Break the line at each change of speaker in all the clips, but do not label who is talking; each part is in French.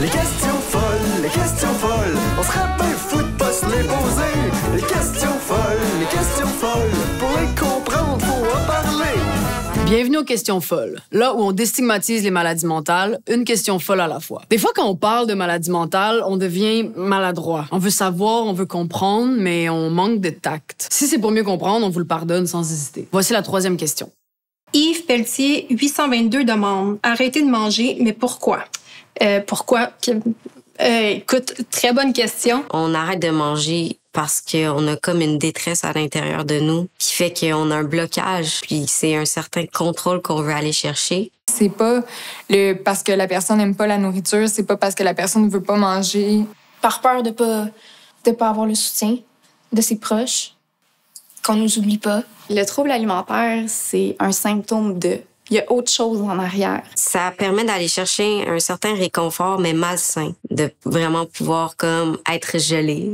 les questions folles. On serait bien fou de pas se les poser. Les questions folles. Pour les comprendre, faut en parler.
Bienvenue aux questions folles, là où on déstigmatise les maladies mentales, une question folle à la fois. Des fois, quand on parle de maladies mentales, on devient maladroit. On veut savoir, on veut comprendre, mais on manque de tact. Si c'est pour mieux comprendre, on vous le pardonne sans hésiter. Voici la troisième question.
Yves Pelletier, 822 demande « Arrêtez de manger, mais pourquoi? » Pourquoi? Écoute, très bonne question.
On arrête de manger parce qu'on a comme une détresse à l'intérieur de nous qui fait qu'on a un blocage, puis c'est un certain contrôle qu'on veut aller chercher.
C'est pas parce que la personne n'aime pas la nourriture, c'est pas parce que la personne ne veut pas manger.
Par peur de pas avoir le soutien de ses proches, qu'on nous oublie pas.
Le trouble alimentaire, c'est un symptôme de... Il y a autre chose en arrière.
Ça permet d'aller chercher un certain réconfort, mais malsain, de vraiment pouvoir comme être gelé,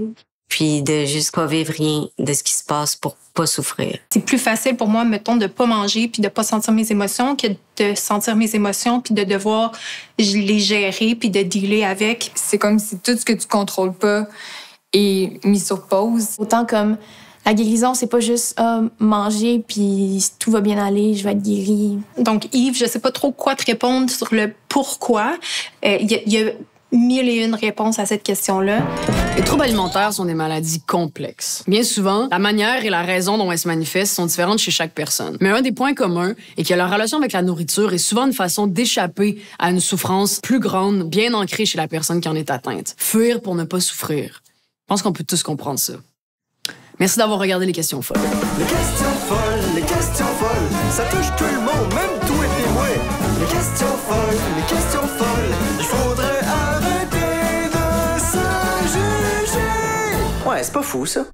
puis de juste pas vivre rien de ce qui se passe pour pas souffrir.
C'est plus facile pour moi, mettons, de pas manger puis de pas sentir mes émotions que de sentir mes émotions puis de devoir les gérer puis de dealer avec.
C'est comme si tout ce que tu contrôles pas est mis sur pause.
Autant comme la guérison, c'est pas juste manger puis tout va bien aller, je vais être guérie.
Donc, Yves, je sais pas trop quoi te répondre sur le pourquoi. Il y a mille et une réponses à cette question-là.
Les troubles alimentaires sont des maladies complexes. Bien souvent, la manière et la raison dont elles se manifestent sont différentes chez chaque personne. Mais un des points communs est que leur relation avec la nourriture est souvent une façon d'échapper à une souffrance plus grande, bien ancrée chez la personne qui en est atteinte. Fuir pour ne pas souffrir. Je pense qu'on peut tous comprendre ça. Merci d'avoir regardé les questions folles.
Les questions folles, ça touche tout le monde, même toi et moi. Les questions folles, il faudrait arrêter de se juger. Ouais, c'est pas fou, ça.